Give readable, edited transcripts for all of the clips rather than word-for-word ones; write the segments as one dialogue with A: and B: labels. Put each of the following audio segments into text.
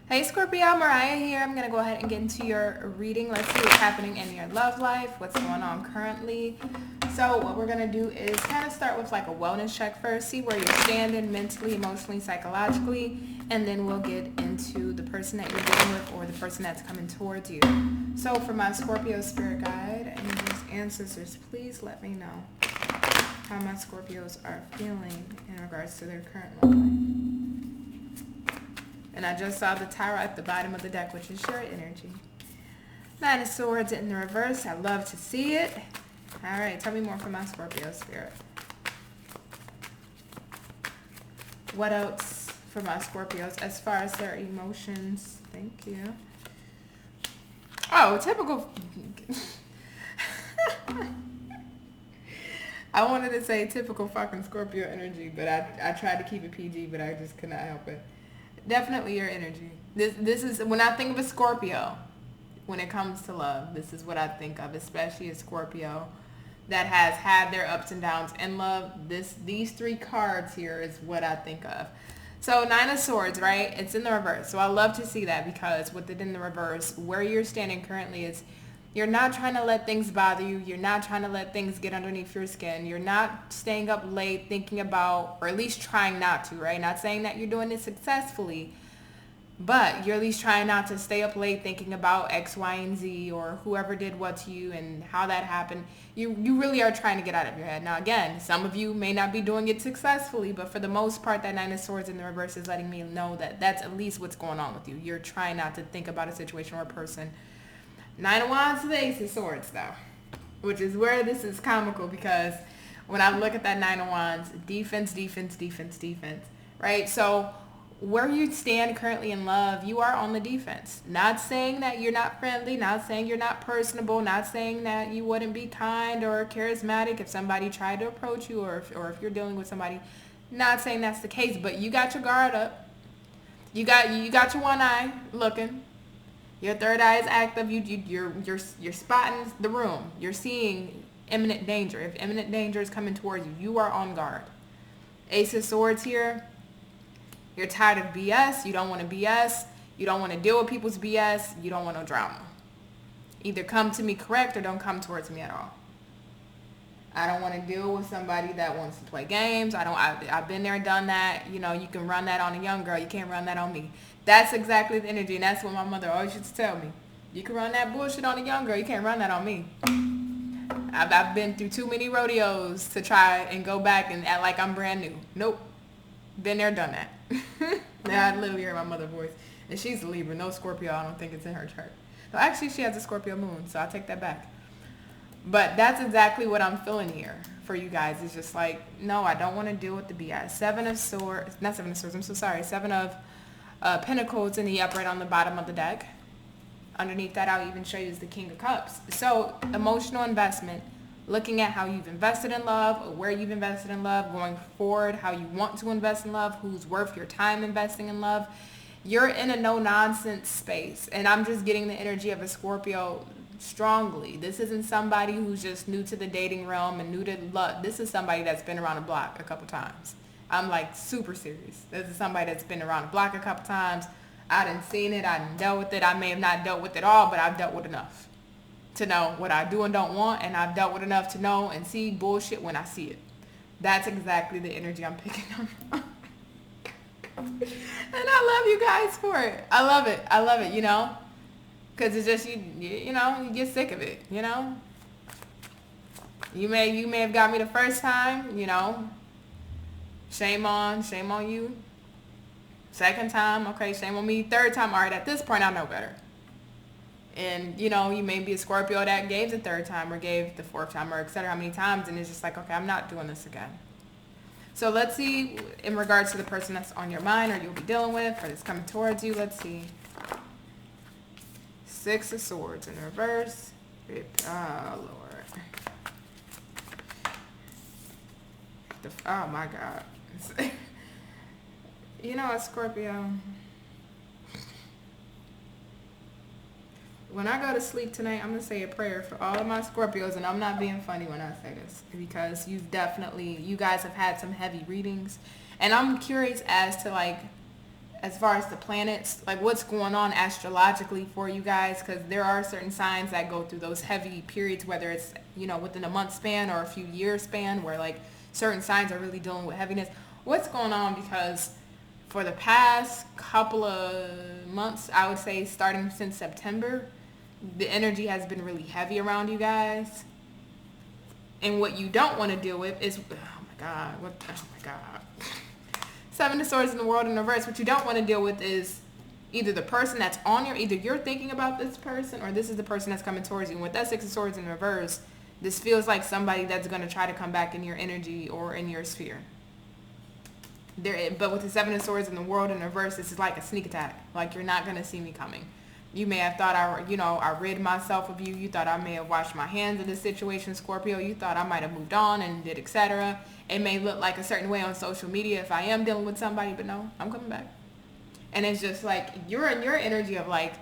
A: Hey Scorpio, Mariah here. I'm going to go ahead and get into your reading. Let's see what's happening in your love life, what's going on currently. So what we're going to do is kind of start with like a wellness check first, see where you're standing mentally, emotionally, psychologically, and then we'll get into the person that you're dealing with or the person that's coming towards you. So for my Scorpio spirit guide and just ancestors, please let me know how my Scorpios are feeling in regards to their current love life. And I just saw the Tower at the bottom of the deck, which is your energy. Nine of Swords in the reverse. I love to see it. All right, tell me more from my Scorpio spirit. What else for my Scorpios as far as their emotions? Thank you. Oh, typical. I wanted to say typical fucking Scorpio energy, but I tried to keep it PG, but I just could not help it. Definitely your energy. This is, when I think of a Scorpio, when it comes to love, this is what I think of, especially a Scorpio that has had their ups and downs in love. These three cards here is what I think of. So Nine of Swords, right? It's in the reverse. So I love to see that because with it in the reverse, where you're standing currently is you're not trying to let things bother you. You're not trying to let things get underneath your skin. You're not staying up late thinking about, or at least trying not to, right? Not saying that you're doing it successfully, but you're at least trying not to stay up late thinking about X, Y, and Z or whoever did what to you and how that happened. You really are trying to get out of your head. Now, again, some of you may not be doing it successfully, but for the most part, that Nine of Swords in the reverse is letting me know that that's at least what's going on with you. You're trying not to think about a situation or a person. Nine of Wands to the Ace of Swords, though, which is where this is comical because when I look at that Nine of Wands, defense, defense, defense, defense, right? So where you stand currently in love, you are on the defense. Not saying that you're not friendly, not saying you're not personable, not saying that you wouldn't be kind or charismatic if somebody tried to approach you or if you're dealing with somebody. Not saying that's the case, but you got your guard up. You got your one eye looking. Your third eye is active. You're spotting the room. You're seeing imminent danger. If imminent danger is coming towards you, you are on guard. Ace of Swords here. You're tired of BS. You don't want to BS. You don't want to deal with people's BS. You don't want no drama. Either come to me correct or don't come towards me at all. I don't want to deal with somebody that wants to play games. I've been there, done that. You know, you can run that on a young girl. You can't run that on me. That's exactly the energy, and that's what my mother always used to tell me. You can run that bullshit on a young girl. You can't run that on me. I've been through too many rodeos to try and go back and act like I'm brand new. Nope. Been there, done that. Now I literally hear my mother's voice. And she's a Libra, no Scorpio. I don't think it's in her chart. So actually, she has a Scorpio moon, so I'll take that back. But that's exactly what I'm feeling here for you guys. It's just like, no, I don't want to deal with the BS. Seven of Swords, not Seven of Swords, I'm so sorry. Seven of Pentacles in the upright on the bottom of the deck. Underneath that, I'll even show you is the King of Cups. So emotional investment, looking at how you've invested in love, where you've invested in love, going forward, how you want to invest in love, who's worth your time investing in love. You're in a no-nonsense space. And I'm just getting the energy of a Scorpio strongly. This isn't somebody who's just new to the dating realm and new to love. This is somebody that's been around the block a couple times. I'm like super serious. This is somebody that's been around the block a couple times. I done seen it. I done dealt with it. I may have not dealt with it all, but I've dealt with enough to know what I do and don't want, and I've dealt with enough to know and see bullshit when I see it. That's exactly the energy I'm picking up. And I love you guys for it. I love it, you know? Because it's just, you know, you get sick of it, you know? You may have got me the first time, you know? Shame on you. Second time, okay, shame on me. Third time, all right, at this point, I know better. And, you know, you may be a Scorpio that gave the third time or gave the fourth time or et cetera, how many times, and it's just like, okay, I'm not doing this again. So let's see, in regards to the person that's on your mind or you'll be dealing with or that's coming towards you, let's see. Six of Swords in reverse. Oh, Lord. Oh, my God. You know what, Scorpio? When I go to sleep tonight, I'm going to say a prayer for all of my Scorpios, and I'm not being funny when I say this, because you guys have had some heavy readings, and I'm curious as to, like, as far as the planets, like what's going on astrologically for you guys, because there are certain signs that go through those heavy periods, whether it's, within a month span or a few year span, where like certain signs are really dealing with heaviness. What's going on? Because for the past couple of months, I would say starting since September, the energy has been really heavy around you guys. And what you don't want to deal with is, oh my God. Seven of Swords in the World in reverse. What you don't want to deal with is either the person that's on either you're thinking about this person, or this is the person that's coming towards you. And with that Six of Swords in reverse, this feels like somebody that's going to try to come back in your energy or in your sphere. But with the Seven of Swords in the World in reverse, this is like a sneak attack. Like, you're not going to see me coming. You may have thought I rid myself of you. You thought I may have washed my hands of this situation, Scorpio. You thought I might have moved on and did etc. It may look like a certain way on social media if I am dealing with somebody, but no, I'm coming back. And it's just like, you're in your energy of like,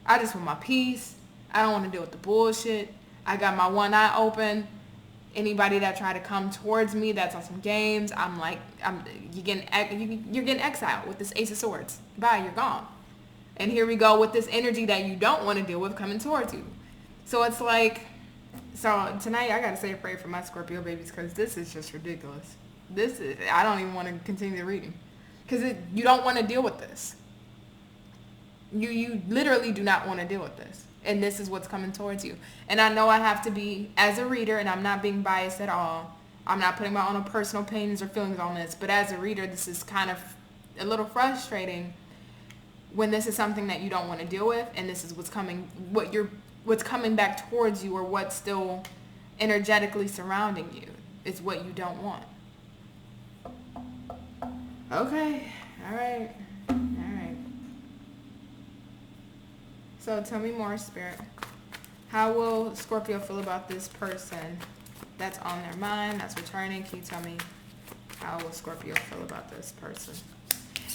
A: I just want my peace. I don't want to deal with the bullshit. I got my one eye open. Anybody that try to come towards me that's on some games, you're getting exiled with this Ace of Swords. Bye, you're gone. And here we go with this energy that you don't want to deal with coming towards you. So it's like, tonight I got to say a prayer for my Scorpio babies, because this is just ridiculous. I don't even want to continue the reading, because you don't want to deal with this. You literally do not want to deal with this. And this is what's coming towards you. And I know I have to be, as a reader, and I'm not being biased at all. I'm not putting my own personal opinions or feelings on this. But as a reader, this is kind of a little frustrating when this is something that you don't want to deal with, and this is what's coming back towards you, or what's still energetically surrounding you. It's what you don't want. Okay. All right. So tell me more, Spirit. How will Scorpio feel about this person that's on their mind, that's returning? Can you tell me how will Scorpio feel about this person?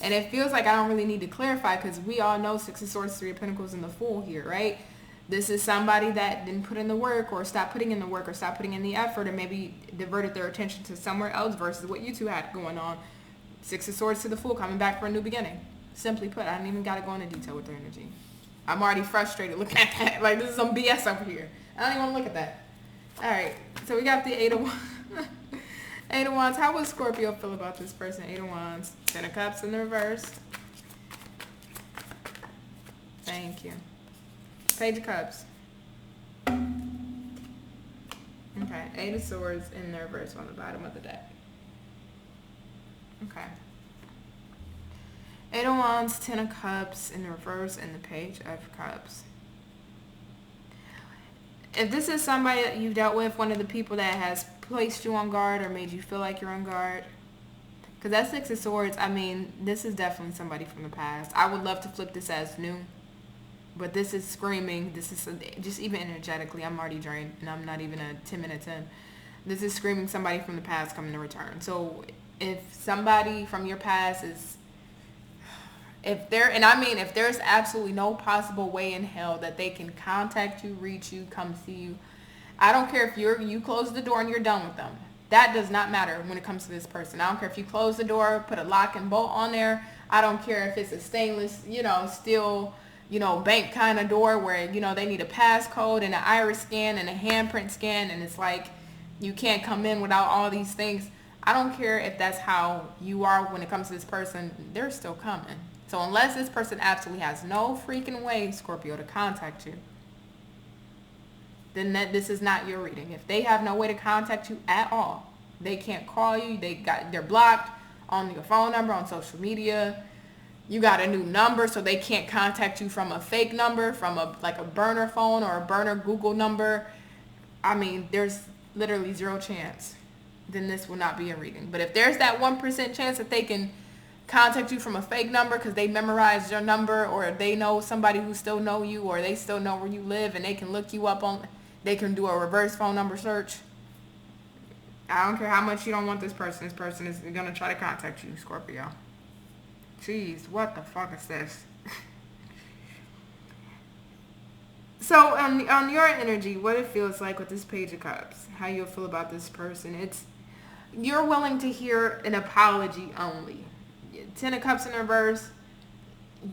A: And it feels like I don't really need to clarify, because we all know Six of Swords, Three of Pentacles, and the Fool here, right? This is somebody that didn't put in the work, or stopped putting in the work, or stopped putting in the effort, or maybe diverted their attention to somewhere else versus what you two had going on. Six of Swords to the Fool, coming back for a new beginning. Simply put, I don't even got to go into detail with their energy. I'm already frustrated looking at that. Like, this is some BS over here. I don't even want to look at that. All right. So we got the Eight of Wands. Eight of Wands. How would Scorpio feel about this person? Eight of Wands. Ten of Cups in the reverse. Thank you. Page of Cups. Okay. Eight of Swords in the reverse on the bottom of the deck. Okay. Eight of Wands, Ten of Cups in the reverse, and the Page of Cups. If this is somebody that you've dealt with, one of the people that has placed you on guard or made you feel like you're on guard, because that Six of Swords, this is definitely somebody from the past. I would love to flip this as new, but this is screaming. This is just, even energetically, I'm already drained, and I'm not even a 10 minutes in. This is screaming somebody from the past coming to return. So if somebody from your past is, if there's absolutely no possible way in hell that they can contact you, reach you, come see you, I don't care if you close the door and you're done with them. That does not matter when it comes to this person. I don't care if you close the door, put a lock and bolt on there. I don't care if it's a stainless, steel, bank kind of door where, they need a passcode and an iris scan and a handprint scan, and it's like you can't come in without all these things. I don't care if that's how you are when it comes to this person. They're still coming. So unless this person absolutely has no freaking way, Scorpio, to contact you, then this is not your reading. If they have no way to contact you at all, they can't call you, they're blocked on your phone number, on social media, you got a new number, so they can't contact you from a fake number, from a burner phone or a burner Google number, there's literally zero chance, then this will not be a reading. But if there's that 1% chance that they can contact you from a fake number because they memorized your number, or they know somebody who still know you, or they still know where you live and they can look you up they can do a reverse phone number search. I don't care how much you don't want this person is going to try to contact you, Scorpio. Jeez, what the fuck is this? So on your energy, what it feels like with this Page of Cups, how you'll feel about this person, you're willing to hear an apology only. Ten of Cups in reverse,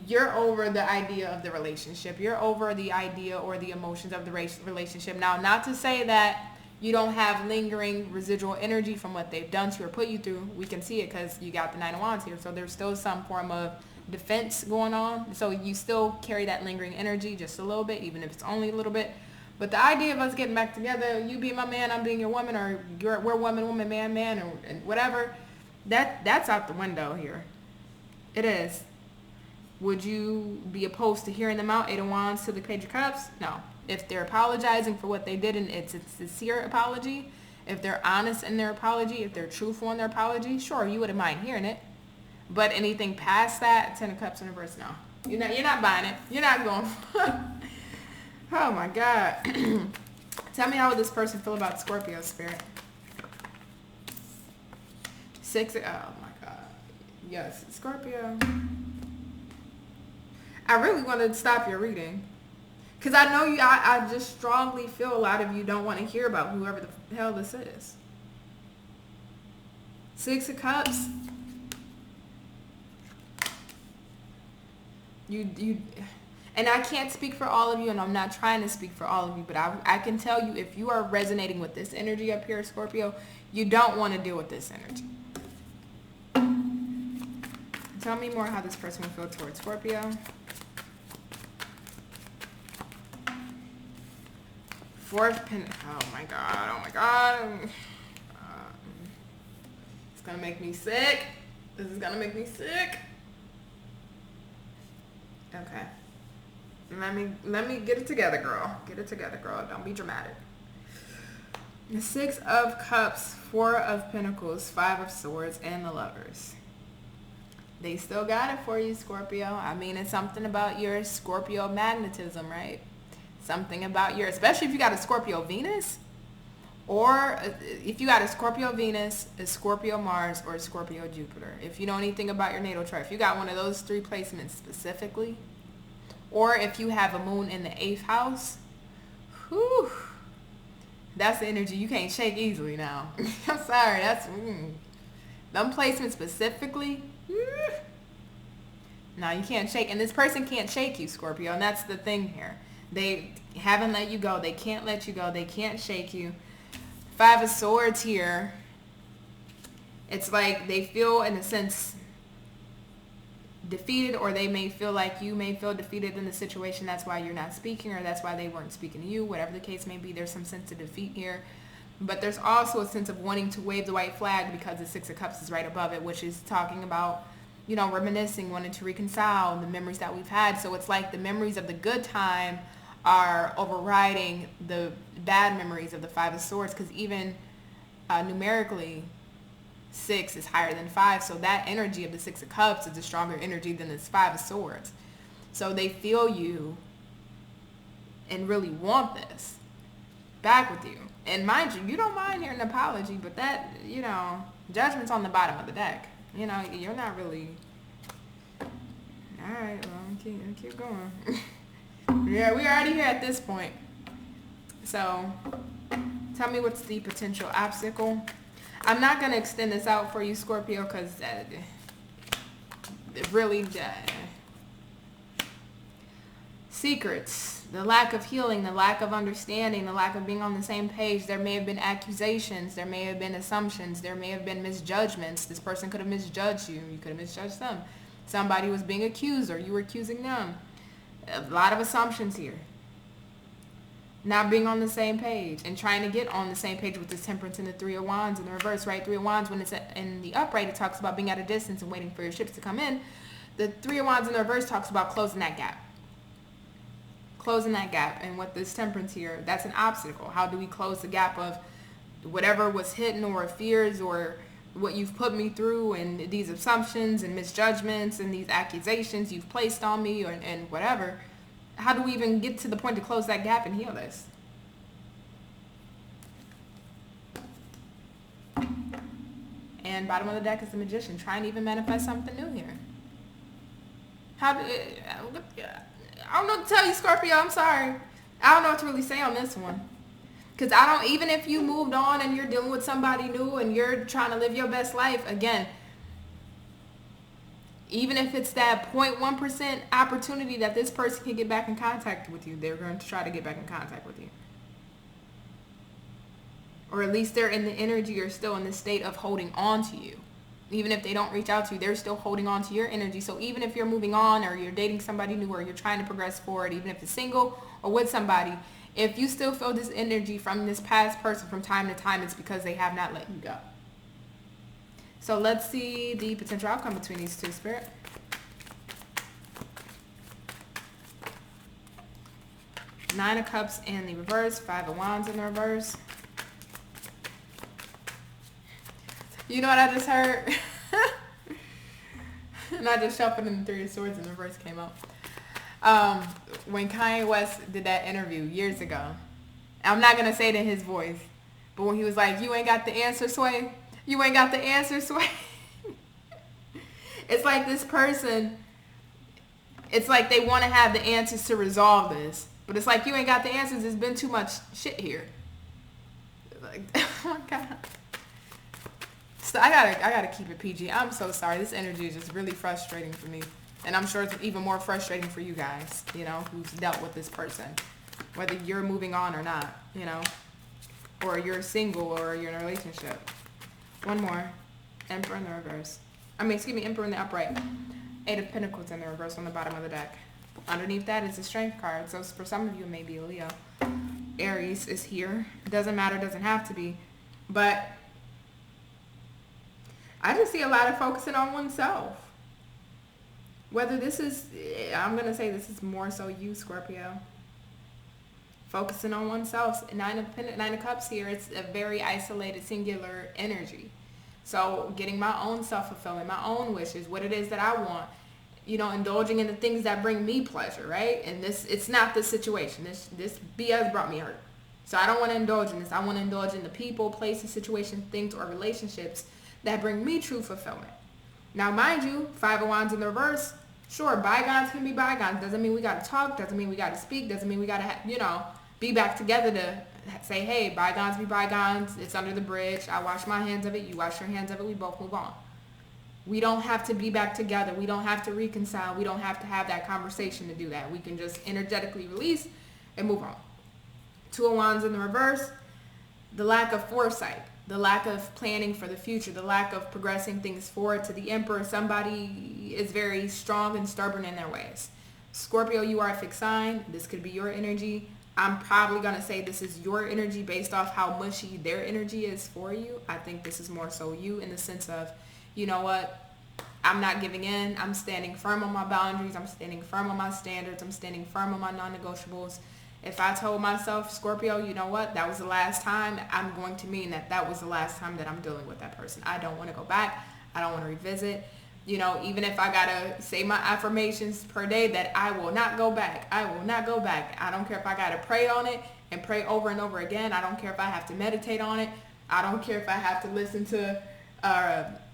A: you're over the idea of the relationship. You're over the idea or the emotions of the relationship. Now, not to say that you don't have lingering residual energy from what they've done to you or put you through. We can see it because you got the Nine of Wands here. So there's still some form of defense going on. So you still carry that lingering energy just a little bit, even if it's only a little bit. But the idea of us getting back together, you being my man, I'm being your woman, or we're woman, man, or and whatever, that's out the window here. It is. Would you be opposed to hearing them out? Eight of Wands to the Page of Cups? No. If they're apologizing for what they did and it's a sincere apology, if they're honest in their apology, if they're truthful in their apology, sure, you wouldn't mind hearing it. But anything past that, Ten of Cups in reverse, no. You're not buying it. You're not going. Oh my God. Tell me how would this person feel about Scorpio, Spirit? Oh my God. Yes, Scorpio. I really want to stop your reading. Because I know you, I just strongly feel a lot of you don't want to hear about whoever the hell this is. Six of Cups. And I can't speak for all of you, and I'm not trying to speak for all of you, but I can tell you, if you are resonating with this energy up here, Scorpio, you don't want to deal with this energy. Tell me more how this person will feel towards Scorpio. Fourth Pentacle. Oh my God. It's gonna make me sick. This is gonna make me sick. Okay. Let me get it together, girl. Get it together, girl. Don't be dramatic. The Six of Cups, Four of Pentacles, Five of Swords, and the Lovers. They still got it for you, Scorpio. I mean, it's something about your Scorpio magnetism, right? Something about your, especially if you got a Scorpio Venus, or if you got a Scorpio Venus, a Scorpio Mars, or a Scorpio Jupiter. If you know anything about your natal chart, if you got one of those three placements specifically, or if you have a moon in the 8th house, whew, that's the energy you can't shake easily now. I'm sorry, that's, them placements specifically, no, you can't shake, and this person can't shake you, Scorpio, and that's the thing here. They haven't let you go. They can't let you go. They can't shake you. Five of Swords here. It's like they feel, in a sense, defeated, or they may feel like you may feel defeated in the situation. That's why you're not speaking, or that's why they weren't speaking to you. Whatever the case may be, there's some sense of defeat here. But there's also a sense of wanting to wave the white flag because the Six of Cups is right above it, which is talking about, you know, reminiscing, wanting to reconcile the memories that we've had. So it's like the memories of the good time are overriding the bad memories of the Five of Swords, because even numerically, 6 is higher than 5. So that energy of the Six of Cups is a stronger energy than this Five of Swords. So they feel you and really want this back with you. And mind you, you don't mind hearing an apology, but that, you know, Judgment's on the bottom of the deck. You know, you're not really... All right, well, keep going. Yeah, we're already here at this point. So, tell me what's the potential obstacle. I'm not going to extend this out for you, Scorpio, because really, secrets, the lack of healing, the lack of understanding, the lack of being on the same page. There may have been accusations. There may have been assumptions. There may have been misjudgments. This person could have misjudged you. You could have misjudged them. Somebody was being accused, or you were accusing them. A lot of assumptions here. Not being on the same page and trying to get on the same page with this Temperance and the Three of Wands in the reverse, right? Three of Wands, when it's in the upright, it talks about being at a distance and waiting for your ships to come in. The Three of Wands in the reverse talks about closing that gap. Closing that gap. And with this Temperance here, that's an obstacle. How do we close the gap of whatever was hidden, or fears, or what you've put me through, and these assumptions and misjudgments and these accusations you've placed on me, and whatever? How do we even get to the point to close that gap and heal this? And bottom of the deck is the Magician, trying to even manifest something new here. I don't know what to tell you, Scorpio. I'm sorry. I don't know what to really say on this one. Because I don't, even if you moved on and you're dealing with somebody new and you're trying to live your best life, again, Even if it's that 0.1% opportunity that this person can get back in contact with you, they're going to try to get back in contact with you. Or at least they're in the energy or still in the state of holding on to you. Even if they don't reach out to you, they're still holding on to your energy. So even if you're moving on or you're dating somebody new or you're trying to progress forward, even if it's single or with somebody, if you still feel this energy from this past person from time to time, it's because they have not let you go. So let's see the potential outcome between these two, Spirit. Nine of Cups in the reverse, Five of Wands in the reverse. You know what I just heard? And I just shuffled and the Three of Swords in the reverse came out. When Kanye West did that interview years ago, I'm not going to say it in his voice, but when he was like, you ain't got the answer, Sway. You ain't got the answer, Sway. It's like this person, it's like they want to have the answers to resolve this. But it's like, you ain't got the answers. There's been too much shit here. Like, oh my God. So I gotta keep it PG. I'm so sorry. This energy is just really frustrating for me. And I'm sure it's even more frustrating for you guys, you know, who's dealt with this person. Whether you're moving on or not, you know. Or you're single or you're in a relationship. One more. Emperor in the reverse. Emperor in the upright. Eight of Pentacles in the reverse on the bottom of the deck. Underneath that is the Strength card. So for some of you, it may be a Leo. Aries is here. It doesn't matter. Doesn't have to be. But I just see a lot of focusing on oneself. Whether this is, I'm going to say this is more so you, Scorpio. Focusing on oneself. Nine of Cups here. It's a very isolated, singular energy. So getting my own self-fulfillment, my own wishes, what it is that I want, you know, indulging in the things that bring me pleasure, right? And it's not this situation. This BS brought me hurt. So I don't want to indulge in this. I want to indulge in the people, places, situations, things, or relationships that bring me true fulfillment. Now, mind you, Five of Wands in the reverse, sure, bygones can be bygones. Doesn't mean we got to talk. Doesn't mean we got to speak. Doesn't mean we got to, you know, be back together to say, hey, bygones be bygones. It's under the bridge. I wash my hands of it. You wash your hands of it. We both move on. We don't have to be back together. We don't have to reconcile. We don't have to have that conversation to do that. We can just energetically release and move on. Two of Wands in the reverse, the lack of foresight, the lack of planning for the future, the lack of progressing things forward. To the Emperor, somebody is very strong and stubborn in their ways. Scorpio, you are a fixed sign. This could be your energy. I'm probably going to say this is your energy based off how mushy their energy is for you. I think this is more so you in the sense of, you know what, I'm not giving in. I'm standing firm on my boundaries. I'm standing firm on my standards. I'm standing firm on my non-negotiables. If I told myself, Scorpio, you know what, that was the last time, I'm going to mean that was the last time that I'm dealing with that person. I don't want to go back. I don't want to revisit. You know, even if I got to say my affirmations per day that I will not go back. I will not go back. I don't care if I got to pray on it and pray over and over again. I don't care if I have to meditate on it. I don't care if I have to listen to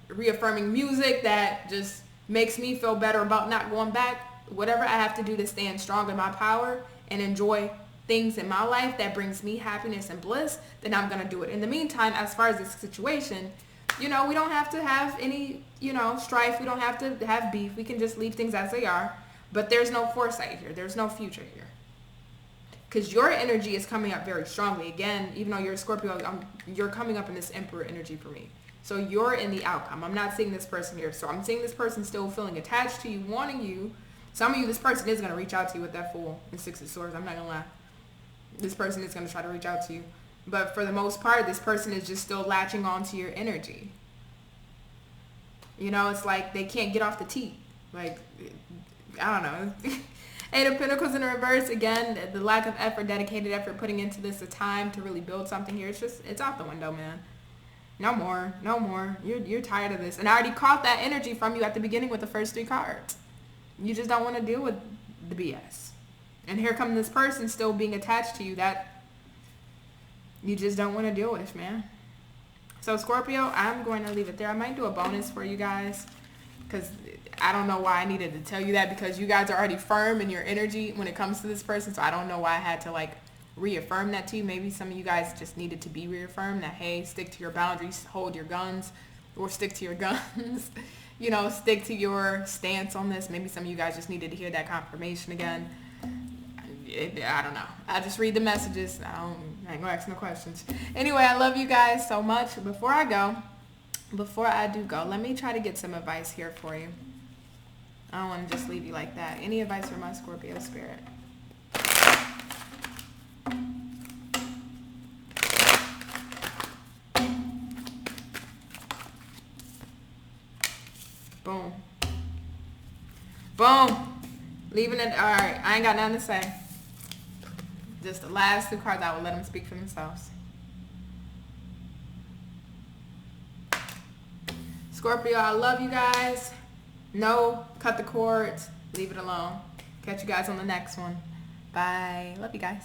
A: reaffirming music that just makes me feel better about not going back. Whatever I have to do to stand strong in my power and enjoy things in my life that brings me happiness and bliss, then I'm going to do it. In the meantime, as far as this situation, you know, we don't have to have any, you know, strife. We don't have to have beef. We can just leave things as they are. But there's no foresight here. There's no future here. Because your energy is coming up very strongly. Again, even though you're a Scorpio, you're coming up in this Emperor energy for me. So you're in the outcome. I'm not seeing this person here. So I'm seeing this person still feeling attached to you, wanting you. Some of you, this person is going to reach out to you with that Fool and Six of Swords. I'm not going to lie. This person is going to try to reach out to you. But for the most part, this person is just still latching on to your energy. You know, it's like they can't get off the tee. Like, I don't know. Eight of Pentacles in the reverse. Again, the lack of effort, dedicated effort, putting into this a time to really build something here. It's out the window, man. No more. No more. You're tired of this. And I already caught that energy from you at the beginning with the first three cards. You just don't want to deal with the BS. And here comes this person still being attached to you that you just don't want to deal with, man. So Scorpio, I'm going to leave it there. I might do a bonus for you guys because I don't know why I needed to tell you that, because you guys are already firm in your energy when it comes to this person. So I don't know why I had to like reaffirm that to you. Maybe some of you guys just needed to be reaffirmed that, hey, stick to your boundaries, hold your guns, or stick to your guns. stick to your stance on this. Maybe some of you guys just needed to hear that confirmation again. I don't know. I just read the messages. I ain't gonna ask no questions. Anyway, I love you guys so much. Before I do go, let me try to get some advice here for you. I don't want to just leave you like that. Any advice for my Scorpio spirit? Boom. Boom. Leaving it. All right. I ain't got nothing to say. Just the last two cards, I will let them speak for themselves. Scorpio, I love you guys. No, cut the cords. Leave it alone. Catch you guys on the next one. Bye. Love you guys.